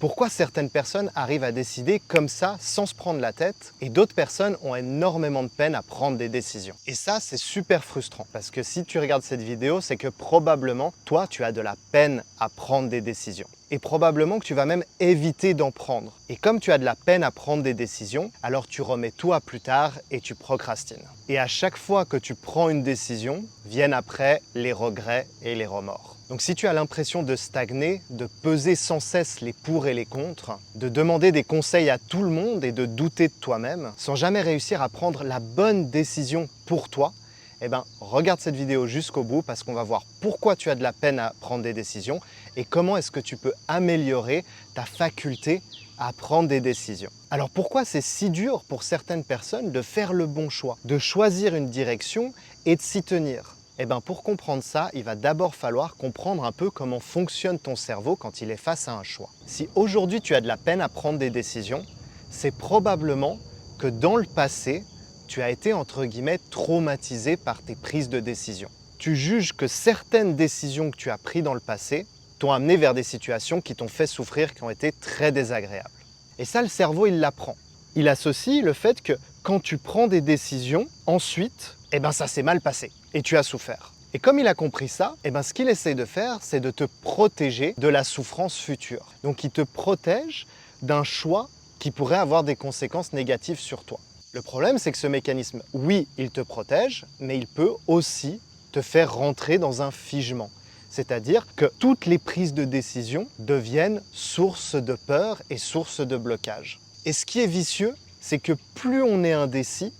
Pourquoi certaines personnes arrivent à décider comme ça, sans se prendre la tête, et d'autres personnes ont énormément de peine à prendre des décisions. Et ça, c'est super frustrant, parce que si tu regardes cette vidéo, c'est que probablement, toi, tu as de la peine à prendre des décisions. Et probablement que tu vas même éviter d'en prendre. Et comme tu as de la peine à prendre des décisions, alors tu remets tout à plus tard et tu procrastines. Et à chaque fois que tu prends une décision, viennent après les regrets et les remords. Donc si tu as l'impression de stagner, de peser sans cesse les pour et les contre, de demander des conseils à tout le monde et de douter de toi-même, sans jamais réussir à prendre la bonne décision pour toi, eh bien, regarde cette vidéo jusqu'au bout parce qu'on va voir pourquoi tu as de la peine à prendre des décisions et comment est-ce que tu peux améliorer ta faculté à prendre des décisions. Alors pourquoi c'est si dur pour certaines personnes de faire le bon choix, de choisir une direction et de s'y tenir? Eh bien, pour comprendre ça, il va d'abord falloir comprendre un peu comment fonctionne ton cerveau quand il est face à un choix. Si aujourd'hui tu as de la peine à prendre des décisions, c'est probablement que dans le passé, tu as été entre guillemets traumatisé par tes prises de décision. Tu juges que certaines décisions que tu as prises dans le passé t'ont amené vers des situations qui t'ont fait souffrir, qui ont été très désagréables. Et ça, le cerveau, il l'apprend. Il associe le fait que quand tu prends des décisions, ensuite, eh ben ça s'est mal passé et tu as souffert. Et comme il a compris ça, eh ben ce qu'il essaie de faire, c'est de te protéger de la souffrance future. Donc il te protège d'un choix qui pourrait avoir des conséquences négatives sur toi. Le problème, c'est que ce mécanisme, oui, il te protège, mais il peut aussi te faire rentrer dans un figement. C'est-à-dire que toutes les prises de décision deviennent source de peur et source de blocage. Et ce qui est vicieux, c'est que plus on est indécis,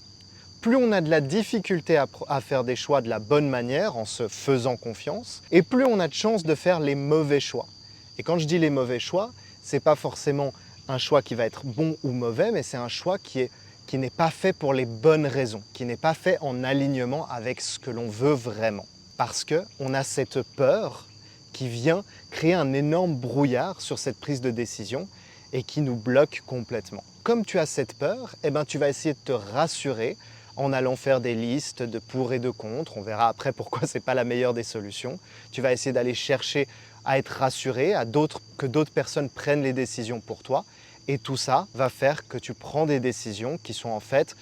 plus on a de la difficulté à faire des choix de la bonne manière en se faisant confiance, et plus on a de chances de faire les mauvais choix. Et quand je dis les mauvais choix, c'est pas forcément un choix qui va être bon ou mauvais, mais c'est un choix qui n'est pas fait pour les bonnes raisons, qui n'est pas fait en alignement avec ce que l'on veut vraiment. Parce qu'on a cette peur qui vient créer un énorme brouillard sur cette prise de décision et qui nous bloque complètement. Comme tu as cette peur, eh ben, tu vas essayer de te rassurer en allant faire des listes de pour et de contre. On verra après pourquoi ce n'est pas la meilleure des solutions. Tu vas essayer d'aller chercher à être rassuré, que d'autres personnes prennent les décisions pour toi. Et tout ça va faire que tu prends des décisions qui sont en fait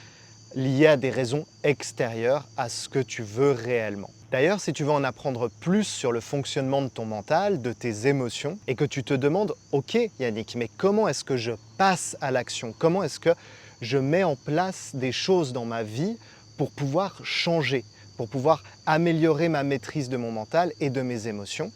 liées à des raisons extérieures à ce que tu veux réellement. D'ailleurs, si tu veux en apprendre plus sur le fonctionnement de ton mental, de tes émotions, et que tu te demandes « Ok Yannick, mais comment est-ce que je passe à l'action? Comment est-ce que je mets en place des choses dans ma vie pour pouvoir changer, pour pouvoir améliorer ma maîtrise de mon mental et de mes émotions ?»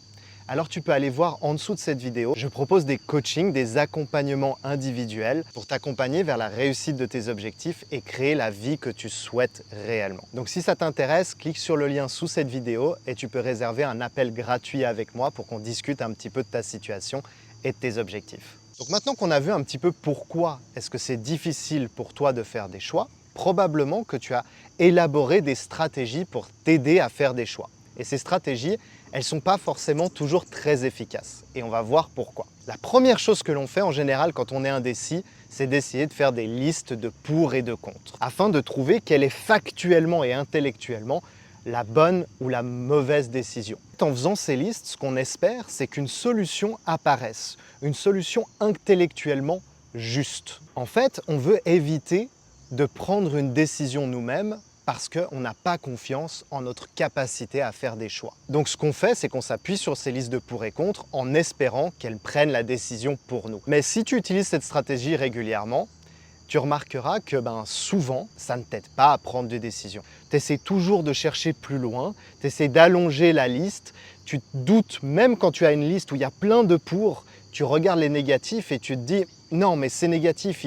Alors tu peux aller voir en dessous de cette vidéo. Je propose des coachings, des accompagnements individuels pour t'accompagner vers la réussite de tes objectifs et créer la vie que tu souhaites réellement. Donc si ça t'intéresse, clique sur le lien sous cette vidéo et tu peux réserver un appel gratuit avec moi pour qu'on discute un petit peu de ta situation et de tes objectifs. Donc maintenant qu'on a vu un petit peu pourquoi est-ce que c'est difficile pour toi de faire des choix, probablement que tu as élaboré des stratégies pour t'aider à faire des choix. Et ces stratégies, elles ne sont pas forcément toujours très efficaces. Et on va voir pourquoi. La première chose que l'on fait en général quand on est indécis, c'est d'essayer de faire des listes de pour et de contre, afin de trouver quelle est factuellement et intellectuellement la bonne ou la mauvaise décision. En faisant ces listes, ce qu'on espère, c'est qu'une solution apparaisse, une solution intellectuellement juste. En fait, on veut éviter de prendre une décision nous-mêmes parce qu'on n'a pas confiance en notre capacité à faire des choix. Donc ce qu'on fait, c'est qu'on s'appuie sur ces listes de pour et contre en espérant qu'elles prennent la décision pour nous. Mais si tu utilises cette stratégie régulièrement, tu remarqueras que souvent, ça ne t'aide pas à prendre des décisions. Tu essaies toujours de chercher plus loin, tu essaies d'allonger la liste, tu te doutes, même quand tu as une liste où il y a plein de pour, tu regardes les négatifs et tu te dis « Non, mais ces négatifs,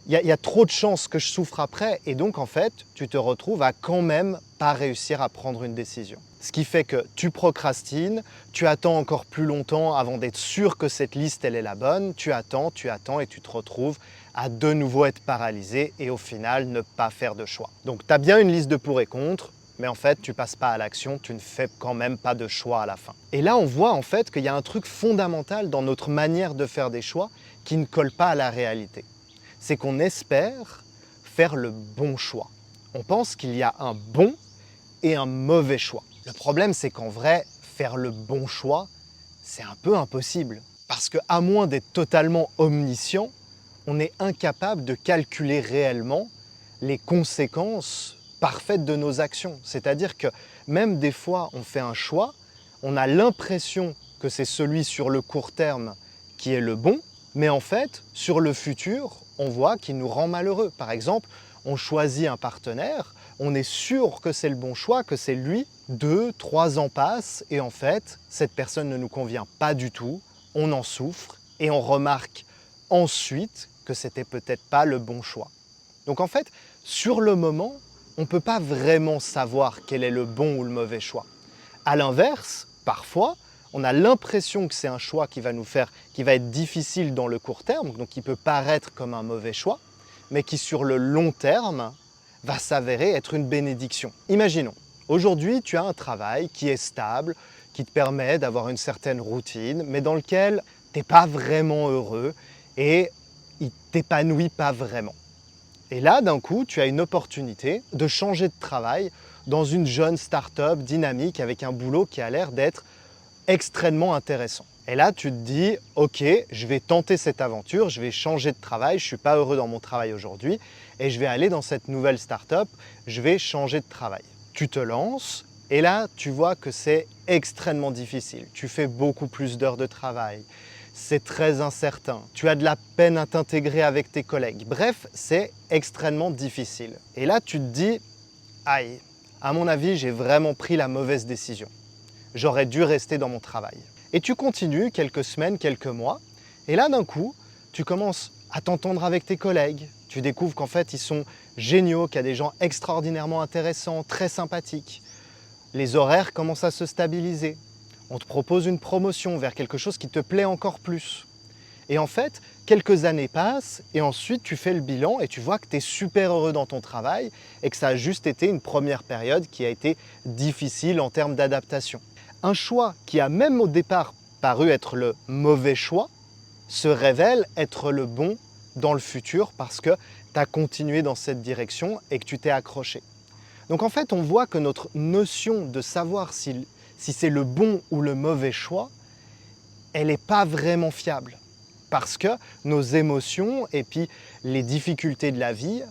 il y a trop de chances que je souffre après » et donc en fait, tu te retrouves à quand même pas réussir à prendre une décision. Ce qui fait que tu procrastines, tu attends encore plus longtemps avant d'être sûr que cette liste, elle est la bonne, tu attends et tu te retrouves à de nouveau être paralysé et au final ne pas faire de choix. Donc tu as bien une liste de pour et contre, mais en fait tu passes pas à l'action, tu ne fais quand même pas de choix à la fin. Et là on voit en fait qu'il y a un truc fondamental dans notre manière de faire des choix qui ne colle pas à la réalité. C'est qu'on espère faire le bon choix. On pense qu'il y a un bon et un mauvais choix. Le problème, c'est qu'en vrai, faire le bon choix, c'est un peu impossible. Parce qu'à moins d'être totalement omniscient, on est incapable de calculer réellement les conséquences parfaites de nos actions. C'est-à-dire que même des fois, on fait un choix, on a l'impression que c'est celui sur le court terme qui est le bon, mais en fait, sur le futur, on voit qu'il nous rend malheureux. Par exemple, on choisit un partenaire, on est sûr que c'est le bon choix, que c'est lui, 2, 3 ans passent, et en fait, cette personne ne nous convient pas du tout, on en souffre, et on remarque ensuite que c'était peut-être pas le bon choix. Donc en fait, sur le moment, on ne peut pas vraiment savoir quel est le bon ou le mauvais choix. À l'inverse, parfois, on a l'impression que c'est un choix qui va être difficile dans le court terme, donc qui peut paraître comme un mauvais choix, mais qui sur le long terme va s'avérer être une bénédiction. Imaginons, aujourd'hui tu as un travail qui est stable, qui te permet d'avoir une certaine routine, mais dans lequel tu n'es pas vraiment heureux et il ne t'épanouit pas vraiment. Et là, d'un coup, tu as une opportunité de changer de travail dans une jeune start-up dynamique avec un boulot qui a l'air d'être extrêmement intéressant. Et là, tu te dis, ok, je vais tenter cette aventure, je vais changer de travail, je ne suis pas heureux dans mon travail aujourd'hui, et je vais aller dans cette nouvelle start-up, je vais changer de travail. Tu te lances, et là, tu vois que c'est extrêmement difficile. Tu fais beaucoup plus d'heures de travail, c'est très incertain, tu as de la peine à t'intégrer avec tes collègues. Bref, c'est extrêmement difficile. Et là, tu te dis, aïe, à mon avis, j'ai vraiment pris la mauvaise décision. J'aurais dû rester dans mon travail. Et tu continues quelques semaines, quelques mois, et là d'un coup, tu commences à t'entendre avec tes collègues, tu découvres qu'en fait ils sont géniaux, qu'il y a des gens extraordinairement intéressants, très sympathiques. Les horaires commencent à se stabiliser. On te propose une promotion vers quelque chose qui te plaît encore plus. Et en fait, quelques années passent et ensuite tu fais le bilan et tu vois que tu es super heureux dans ton travail et que ça a juste été une première période qui a été difficile en termes d'adaptation. Un choix qui a même au départ paru être le mauvais choix se révèle être le bon dans le futur parce que tu as continué dans cette direction et que tu t'es accroché. Donc en fait, on voit que notre notion de savoir si c'est le bon ou le mauvais choix, elle n'est pas vraiment fiable. Parce que nos émotions et puis les difficultés de la vie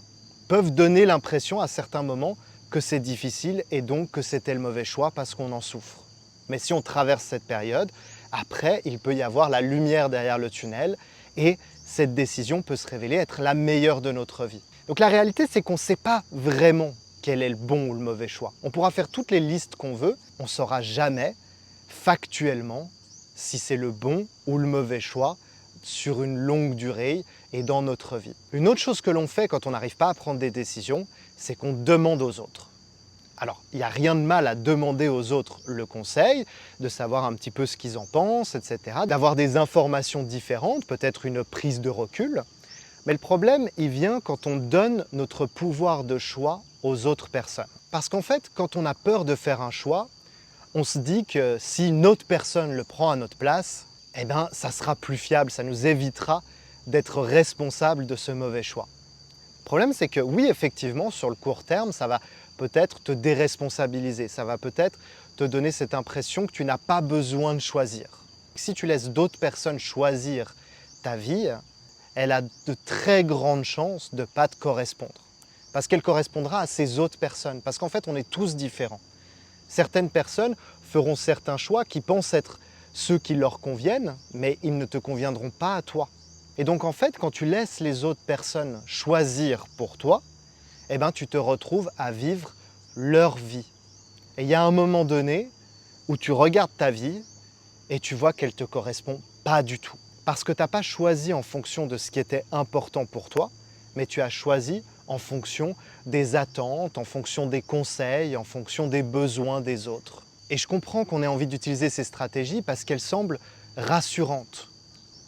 peuvent donner l'impression à certains moments que c'est difficile et donc que c'était le mauvais choix parce qu'on en souffre. Mais si on traverse cette période, après, il peut y avoir la lumière derrière le tunnel et cette décision peut se révéler être la meilleure de notre vie. Donc la réalité, c'est qu'on ne sait pas vraiment quel est le bon ou le mauvais choix. On pourra faire toutes les listes qu'on veut, on ne saura jamais factuellement si c'est le bon ou le mauvais choix sur une longue durée et dans notre vie. Une autre chose que l'on fait quand on n'arrive pas à prendre des décisions, c'est qu'on demande aux autres. Alors, il n'y a rien de mal à demander aux autres le conseil, de savoir un petit peu ce qu'ils en pensent, etc., d'avoir des informations différentes, peut-être une prise de recul. Mais le problème, il vient quand on donne notre pouvoir de choix aux autres personnes. Parce qu'en fait, quand on a peur de faire un choix, on se dit que si une autre personne le prend à notre place, eh bien, ça sera plus fiable, ça nous évitera d'être responsable de ce mauvais choix. Le problème, c'est que oui, effectivement, sur le court terme, ça va peut-être te déresponsabiliser, ça va peut-être te donner cette impression que tu n'as pas besoin de choisir. Si tu laisses d'autres personnes choisir ta vie, elle a de très grandes chances de ne pas te correspondre. Parce qu'elle correspondra à ces autres personnes. Parce qu'en fait, on est tous différents. Certaines personnes feront certains choix qui pensent être ceux qui leur conviennent, mais ils ne te conviendront pas à toi. Et donc en fait, quand tu laisses les autres personnes choisir pour toi, eh ben, tu te retrouves à vivre leur vie. Et il y a un moment donné où tu regardes ta vie et tu vois qu'elle ne te correspond pas du tout. Parce que tu n'as pas choisi en fonction de ce qui était important pour toi, mais tu as choisi en fonction des attentes, en fonction des conseils, en fonction des besoins des autres. Et je comprends qu'on ait envie d'utiliser ces stratégies parce qu'elles semblent rassurantes.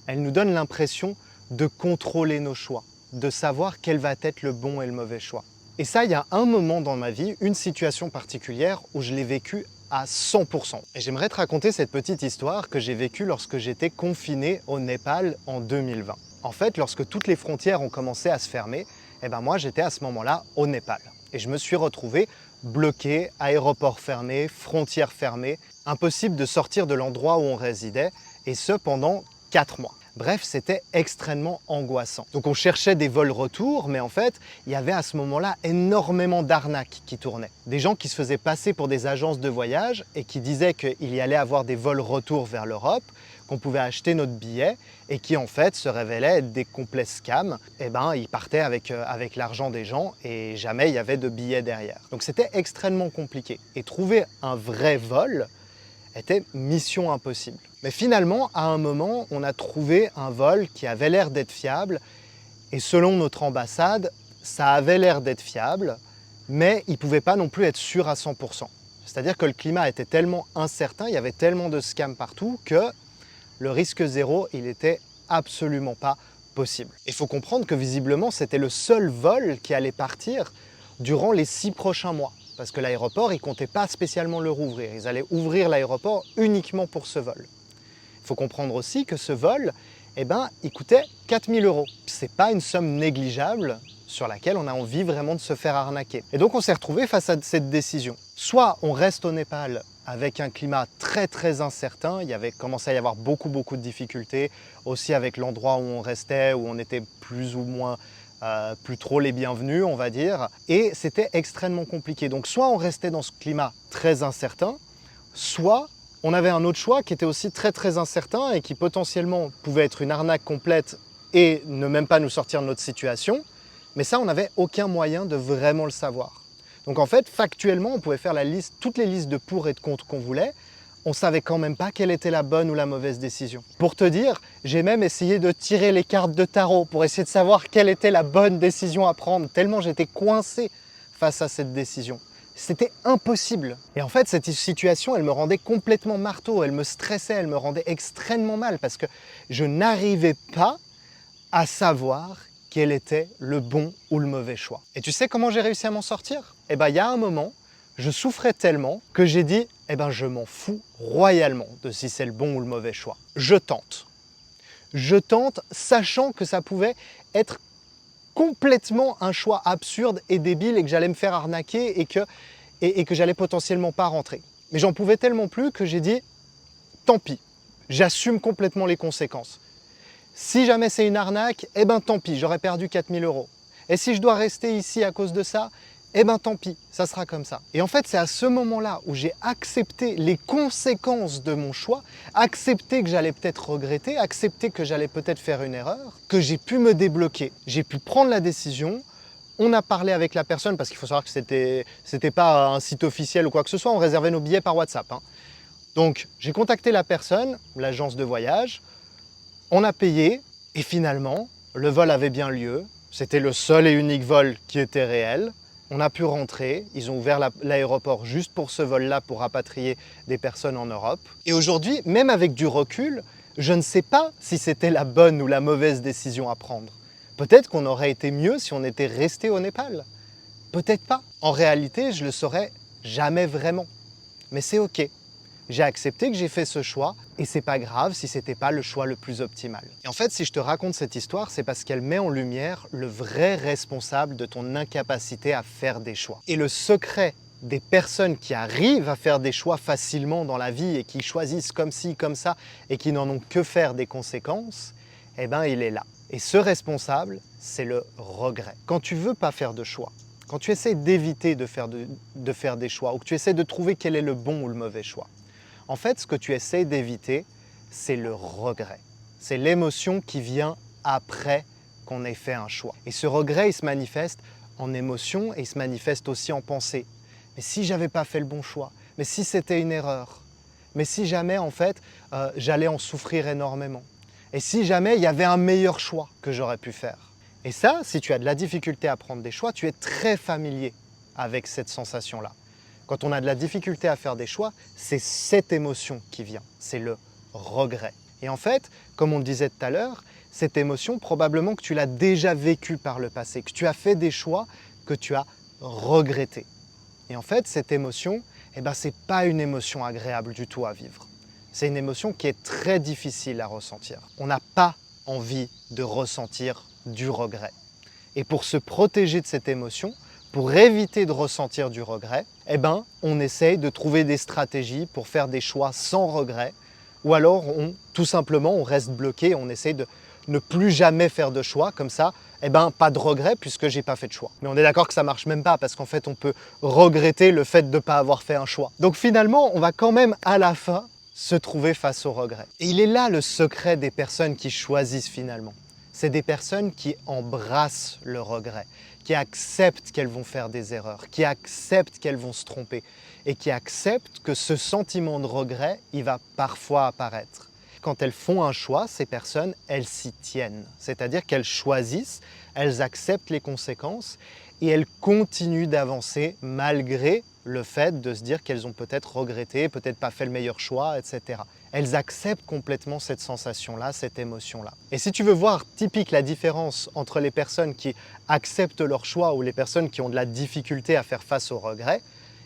Elles nous donnent l'impression de contrôler nos choix, de savoir quel va être le bon et le mauvais choix. Et ça, il y a un moment dans ma vie, une situation particulière où je l'ai vécu à 100%. Et j'aimerais te raconter cette petite histoire que j'ai vécue lorsque j'étais confiné au Népal en 2020. En fait, lorsque toutes les frontières ont commencé à se fermer, eh ben moi j'étais à ce moment-là au Népal. Et je me suis retrouvé bloqué, aéroport fermé, frontières fermées, impossible de sortir de l'endroit où on résidait, et ce pendant 4 mois. Bref, c'était extrêmement angoissant. Donc on cherchait des vols retour, mais en fait, il y avait à ce moment-là énormément d'arnaques qui tournaient. Des gens qui se faisaient passer pour des agences de voyage et qui disaient qu'il y allait avoir des vols retour vers l'Europe, qu'on pouvait acheter notre billet et qui en fait se révélaient être des complets scams. Eh ben, ils partaient avec l'argent des gens et jamais il y avait de billets derrière. Donc c'était extrêmement compliqué. Et trouver un vrai vol était mission impossible. Mais finalement, à un moment, on a trouvé un vol qui avait l'air d'être fiable et selon notre ambassade, ça avait l'air d'être fiable, mais il ne pouvait pas non plus être sûr à 100%. C'est-à-dire que le climat était tellement incertain, il y avait tellement de scams partout que le risque zéro, il n'était absolument pas possible. Il faut comprendre que visiblement, c'était le seul vol qui allait partir durant les 6 prochains mois. Parce que l'aéroport, ils ne comptaient pas spécialement le rouvrir. Ils allaient ouvrir l'aéroport uniquement pour ce vol. Il faut comprendre aussi que ce vol, eh ben, il coûtait 4 000 €. Ce n'est pas une somme négligeable sur laquelle on a envie vraiment de se faire arnaquer. Et donc on s'est retrouvé face à cette décision. Soit on reste au Népal avec un climat très incertain, il y avait commencé à y avoir beaucoup de difficultés, aussi avec l'endroit où on restait, où on était plus ou moins plus trop les bienvenus, on va dire, et c'était extrêmement compliqué. Donc soit on restait dans ce climat très incertain, soit on avait un autre choix qui était aussi très incertain et qui potentiellement pouvait être une arnaque complète et ne même pas nous sortir de notre situation, mais ça on n'avait aucun moyen de vraiment le savoir. Donc en fait, factuellement, on pouvait faire toutes les listes de pour et de contre qu'on voulait, on savait quand même pas quelle était la bonne ou la mauvaise décision. Pour te dire, j'ai même essayé de tirer les cartes de tarot pour essayer de savoir quelle était la bonne décision à prendre, tellement j'étais coincé face à cette décision. C'était impossible. Et en fait, cette situation, elle me rendait complètement marteau, elle me stressait, elle me rendait extrêmement mal parce que je n'arrivais pas à savoir quel était le bon ou le mauvais choix. Et tu sais comment j'ai réussi à m'en sortir? Eh bien, il y a un moment, je souffrais tellement que j'ai dit « Eh ben, je m'en fous royalement de si c'est le bon ou le mauvais choix. Je tente. Je tente, sachant que ça pouvait être complètement un choix absurde et débile et que j'allais me faire arnaquer et que j'allais potentiellement pas rentrer. Mais j'en pouvais tellement plus que j'ai dit « Tant pis, j'assume complètement les conséquences. Si jamais c'est une arnaque, eh ben tant pis, j'aurais perdu 4 000 €. Et si je dois rester ici à cause de ça, eh ben tant pis, ça sera comme ça. » Et en fait, c'est à ce moment-là où j'ai accepté les conséquences de mon choix, accepté que j'allais peut-être regretter, accepté que j'allais peut-être faire une erreur, que j'ai pu me débloquer. J'ai pu prendre la décision, on a parlé avec la personne, parce qu'il faut savoir que c'était pas un site officiel ou quoi que ce soit, on réservait nos billets par WhatsApp. Donc, j'ai contacté la personne, l'agence de voyage, on a payé, et finalement, le vol avait bien lieu. C'était le seul et unique vol qui était réel. On a pu rentrer, ils ont ouvert l'aéroport juste pour ce vol-là, pour rapatrier des personnes en Europe. Et aujourd'hui, même avec du recul, je ne sais pas si c'était la bonne ou la mauvaise décision à prendre. Peut-être qu'on aurait été mieux si on était resté au Népal. Peut-être pas. En réalité, je le saurais jamais vraiment. Mais c'est ok. J'ai accepté que j'ai fait ce choix et c'est pas grave si c'était pas le choix le plus optimal. Et en fait, si je te raconte cette histoire, c'est parce qu'elle met en lumière le vrai responsable de ton incapacité à faire des choix. Et le secret des personnes qui arrivent à faire des choix facilement dans la vie et qui choisissent comme ci, comme ça et qui n'en ont que faire des conséquences, eh ben il est là. Et ce responsable, c'est le regret. Quand tu veux pas faire de choix, quand tu essaies d'éviter de faire des choix ou que tu essaies de trouver quel est le bon ou le mauvais choix, en fait, ce que tu essaies d'éviter, c'est le regret. C'est l'émotion qui vient après qu'on ait fait un choix. Et ce regret, il se manifeste en émotion et il se manifeste aussi en pensée. Mais si j'avais pas fait le bon choix, mais si c'était une erreur, mais si jamais, en fait, j'allais en souffrir énormément. Et si jamais il y avait un meilleur choix que j'aurais pu faire. Et ça, si tu as de la difficulté à prendre des choix, tu es très familier avec cette sensation-là. Quand on a de la difficulté à faire des choix, c'est cette émotion qui vient, c'est le regret. Et en fait, comme on le disait tout à l'heure, cette émotion, probablement que tu l'as déjà vécue par le passé, que tu as fait des choix que tu as regrettés. Et en fait, cette émotion, eh ben, ce n'est pas une émotion agréable du tout à vivre. C'est une émotion qui est très difficile à ressentir. On n'a pas envie de ressentir du regret. Et pour se protéger de cette émotion, pour éviter de ressentir du regret, eh ben, on essaye de trouver des stratégies pour faire des choix sans regret, ou alors tout simplement on reste bloqué, on essaie de ne plus jamais faire de choix, comme ça, eh ben, pas de regret puisque j'ai pas fait de choix. Mais on est d'accord que ça marche même pas parce qu'en fait on peut regretter le fait de ne pas avoir fait un choix. Donc finalement, on va quand même à la fin se trouver face au regret. Et il est là le secret des personnes qui choisissent finalement. C'est des personnes qui embrassent le regret, qui acceptent qu'elles vont faire des erreurs, qui acceptent qu'elles vont se tromper et qui acceptent que ce sentiment de regret, il va parfois apparaître. Quand elles font un choix, ces personnes, elles s'y tiennent. C'est-à-dire qu'elles choisissent, elles acceptent les conséquences et elles continuent d'avancer malgré le fait de se dire qu'elles ont peut-être regretté, peut-être pas fait le meilleur choix, etc. Elles acceptent complètement cette sensation-là, cette émotion-là. Et si tu veux voir typique la différence entre les personnes qui acceptent leur choix ou les personnes qui ont de la difficulté à faire face au regret,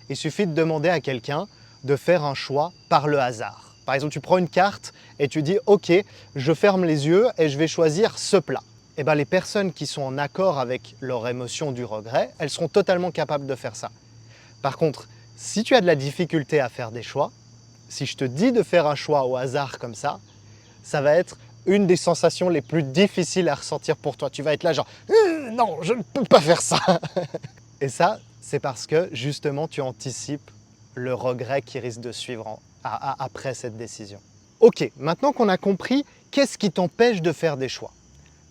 il suffit de demander à quelqu'un de faire un choix par le hasard. Par exemple, tu prends une carte et tu dis « Ok, je ferme les yeux et je vais choisir ce plat ». Et bien, les personnes qui sont en accord avec leur émotion du regret, elles seront totalement capables de faire ça. Par contre, si tu as de la difficulté à faire des choix, si je te dis de faire un choix au hasard comme ça va être une des sensations les plus difficiles à ressentir pour toi. Tu vas être là genre « Non, je ne peux pas faire ça !» Et ça, c'est parce que justement, tu anticipes le regret qui risque de suivre après cette décision. Ok, maintenant qu'on a compris qu'est-ce qui t'empêche de faire des choix,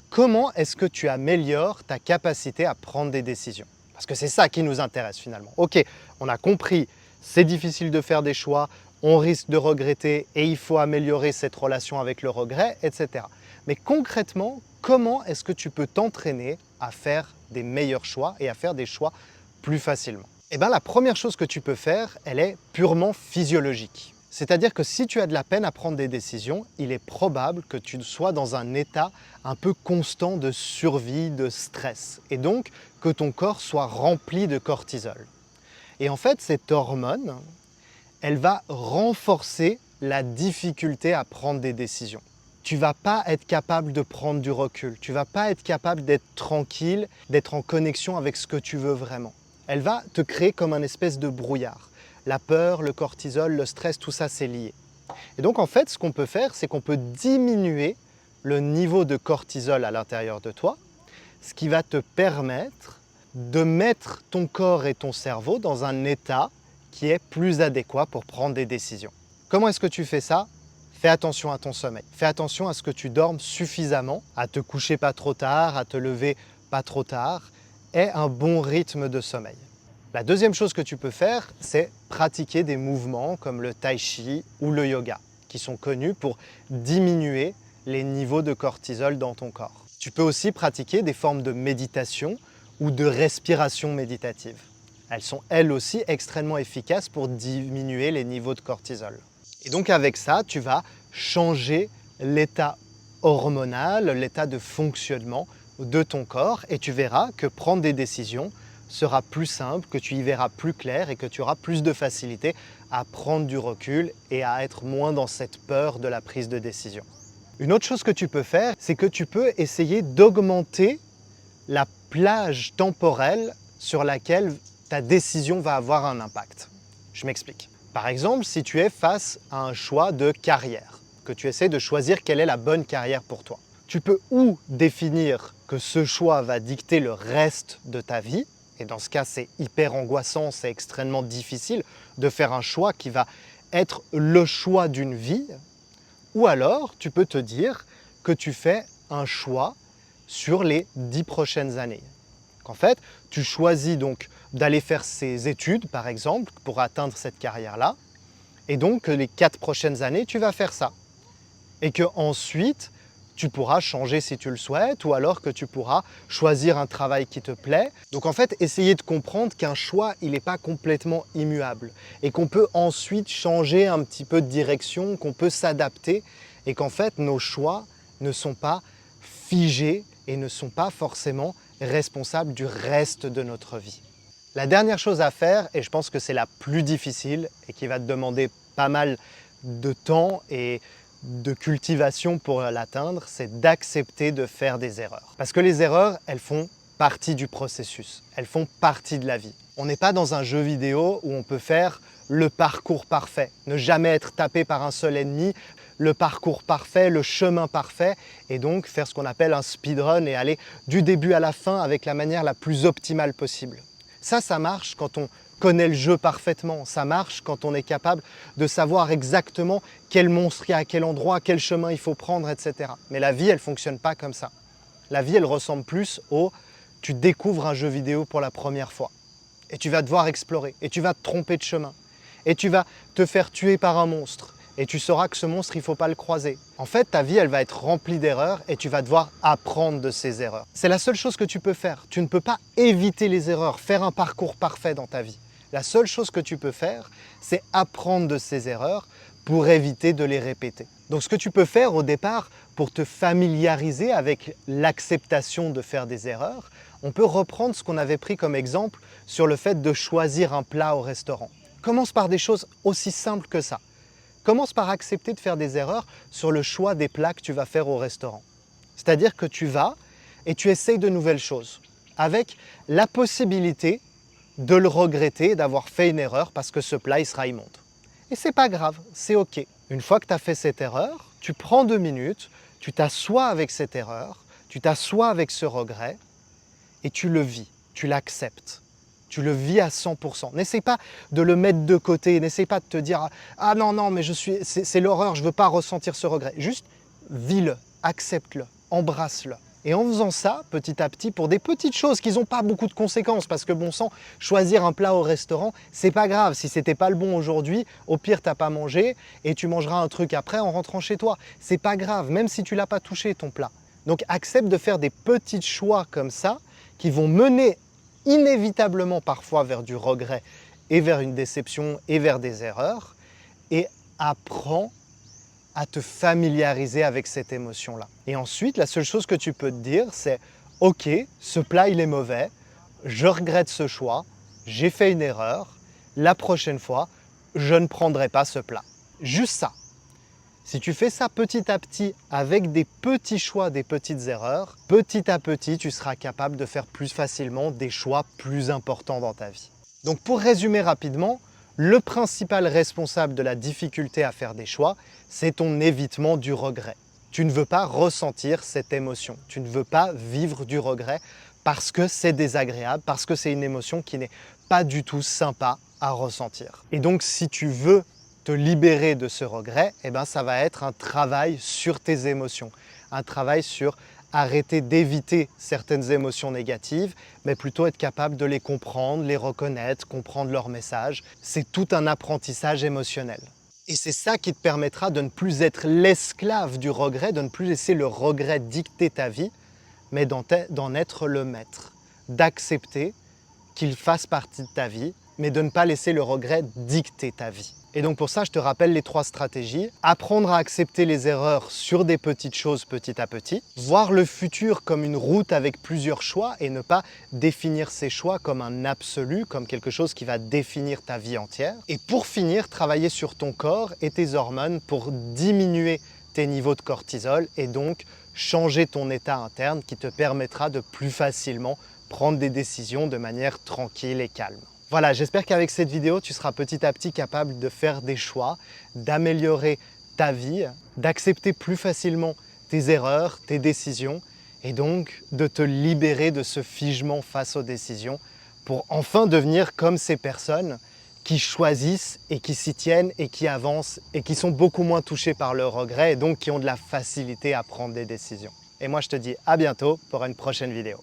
comment est-ce que tu améliores ta capacité à prendre des décisions? Parce que c'est ça qui nous intéresse finalement. Ok, on a compris, c'est difficile de faire des choix, on risque de regretter et il faut améliorer cette relation avec le regret, etc. Mais concrètement, comment est-ce que tu peux t'entraîner à faire des meilleurs choix et à faire des choix plus facilement? Eh bien, la première chose que tu peux faire, elle est purement physiologique. C'est-à-dire que si tu as de la peine à prendre des décisions, il est probable que tu sois dans un état un peu constant de survie, de stress, et donc que ton corps soit rempli de cortisol. Et en fait, cette hormone, elle va renforcer la difficulté à prendre des décisions. Tu ne vas pas être capable de prendre du recul, tu ne vas pas être capable d'être tranquille, d'être en connexion avec ce que tu veux vraiment. Elle va te créer comme un espèce de brouillard. La peur, le cortisol, le stress, tout ça c'est lié. Et donc en fait, ce qu'on peut faire, c'est qu'on peut diminuer le niveau de cortisol à l'intérieur de toi, ce qui va te permettre de mettre ton corps et ton cerveau dans un état qui est plus adéquat pour prendre des décisions. Comment est-ce que tu fais ça? Fais attention à ton sommeil. Fais attention à ce que tu dormes suffisamment, à te coucher pas trop tard, à te lever pas trop tard, et un bon rythme de sommeil. La deuxième chose que tu peux faire, c'est pratiquer des mouvements comme le tai chi ou le yoga, qui sont connus pour diminuer les niveaux de cortisol dans ton corps. Tu peux aussi pratiquer des formes de méditation ou de respiration méditative. Elles sont elles aussi extrêmement efficaces pour diminuer les niveaux de cortisol. Et donc avec ça, tu vas changer l'état hormonal, l'état de fonctionnement de ton corps et tu verras que prendre des décisions sera plus simple, que tu y verras plus clair et que tu auras plus de facilité à prendre du recul et à être moins dans cette peur de la prise de décision. Une autre chose que tu peux faire, c'est que tu peux essayer d'augmenter la plage temporelle sur laquelle ta décision va avoir un impact. Je m'explique. Par exemple, si tu es face à un choix de carrière, que tu essaies de choisir quelle est la bonne carrière pour toi, tu peux ou définir que ce choix va dicter le reste de ta vie, et dans ce cas, c'est hyper angoissant, c'est extrêmement difficile de faire un choix qui va être le choix d'une vie, ou alors tu peux te dire que tu fais un choix sur les 10 prochaines années. En fait, tu choisis donc d'aller faire ces études, par exemple, pour atteindre cette carrière-là, et donc que les 4 prochaines années, tu vas faire ça. Et que ensuite, tu pourras changer si tu le souhaites, ou alors que tu pourras choisir un travail qui te plaît. Donc en fait, essayer de comprendre qu'un choix, il n'est pas complètement immuable, et qu'on peut ensuite changer un petit peu de direction, qu'on peut s'adapter, et qu'en fait, nos choix ne sont pas figés et ne sont pas forcément responsables du reste de notre vie. La dernière chose à faire, et je pense que c'est la plus difficile et qui va te demander pas mal de temps et de cultivation pour l'atteindre, c'est d'accepter de faire des erreurs. Parce que les erreurs, elles font partie du processus, elles font partie de la vie. On n'est pas dans un jeu vidéo où on peut faire le parcours parfait, ne jamais être tapé par un seul ennemi, le parcours parfait, le chemin parfait, et donc faire ce qu'on appelle un speedrun et aller du début à la fin avec la manière la plus optimale possible. Ça marche quand on connaît le jeu parfaitement, ça marche quand on est capable de savoir exactement quel monstre il y a à quel endroit, quel chemin il faut prendre, etc. Mais la vie, elle ne fonctionne pas comme ça. La vie, elle ressemble plus au « tu découvres un jeu vidéo pour la première fois ». Et tu vas devoir explorer, et tu vas te tromper de chemin, et tu vas te faire tuer par un monstre, et tu sauras que ce monstre, il ne faut pas le croiser. En fait, ta vie, elle va être remplie d'erreurs, et tu vas devoir apprendre de ces erreurs. C'est la seule chose que tu peux faire. Tu ne peux pas éviter les erreurs, faire un parcours parfait dans ta vie. La seule chose que tu peux faire, c'est apprendre de ces erreurs pour éviter de les répéter. Donc ce que tu peux faire au départ, pour te familiariser avec l'acceptation de faire des erreurs, on peut reprendre ce qu'on avait pris comme exemple sur le fait de choisir un plat au restaurant. Commence par des choses aussi simples que ça. Commence par accepter de faire des erreurs sur le choix des plats que tu vas faire au restaurant. C'est-à-dire que tu vas et tu essayes de nouvelles choses, avec la possibilité de le regretter, d'avoir fait une erreur parce que ce plat il sera immonde. Et c'est pas grave, c'est ok. Une fois que tu as fait cette erreur, tu prends 2 minutes, tu t'assois avec cette erreur, tu t'assois avec ce regret et tu le vis, tu l'acceptes. Tu le vis à 100%. N'essaie pas de le mettre de côté, n'essaie pas de te dire « Ah non, non, mais c'est l'horreur, je ne veux pas ressentir ce regret. » Juste vis-le, accepte-le, embrasse-le. Et en faisant ça, petit à petit, pour des petites choses qui n'ont pas beaucoup de conséquences, parce que bon sang, choisir un plat au restaurant, c'est pas grave. Si c'était pas le bon aujourd'hui, au pire, t'as pas mangé et tu mangeras un truc après en rentrant chez toi. C'est pas grave, même si tu l'as pas touché, ton plat. Donc accepte de faire des petits choix comme ça, qui vont mener inévitablement parfois vers du regret et vers une déception et vers des erreurs, et apprends à te familiariser avec cette émotion-là. Et ensuite, la seule chose que tu peux te dire, c'est « Ok, ce plat, il est mauvais, je regrette ce choix, j'ai fait une erreur, la prochaine fois, je ne prendrai pas ce plat. » Juste ça. Si tu fais ça petit à petit, avec des petits choix, des petites erreurs, petit à petit, tu seras capable de faire plus facilement des choix plus importants dans ta vie. Donc pour résumer rapidement, le principal responsable de la difficulté à faire des choix, c'est ton évitement du regret. Tu ne veux pas ressentir cette émotion, tu ne veux pas vivre du regret parce que c'est désagréable, parce que c'est une émotion qui n'est pas du tout sympa à ressentir. Et donc si tu veux te libérer de ce regret, eh ben, ça va être un travail sur tes émotions, un travail sur arrêter d'éviter certaines émotions négatives, mais plutôt être capable de les comprendre, les reconnaître, comprendre leurs messages. C'est tout un apprentissage émotionnel. Et c'est ça qui te permettra de ne plus être l'esclave du regret, de ne plus laisser le regret dicter ta vie, mais d'en être le maître, d'accepter qu'il fasse partie de ta vie, mais de ne pas laisser le regret dicter ta vie. Et donc pour ça, je te rappelle les 3 stratégies. Apprendre à accepter les erreurs sur des petites choses petit à petit. Voir le futur comme une route avec plusieurs choix et ne pas définir ces choix comme un absolu, comme quelque chose qui va définir ta vie entière. Et pour finir, travailler sur ton corps et tes hormones pour diminuer tes niveaux de cortisol et donc changer ton état interne qui te permettra de plus facilement prendre des décisions de manière tranquille et calme. Voilà, j'espère qu'avec cette vidéo, tu seras petit à petit capable de faire des choix, d'améliorer ta vie, d'accepter plus facilement tes erreurs, tes décisions, et donc de te libérer de ce figement face aux décisions pour enfin devenir comme ces personnes qui choisissent et qui s'y tiennent et qui avancent et qui sont beaucoup moins touchées par le regret et donc qui ont de la facilité à prendre des décisions. Et moi, je te dis à bientôt pour une prochaine vidéo.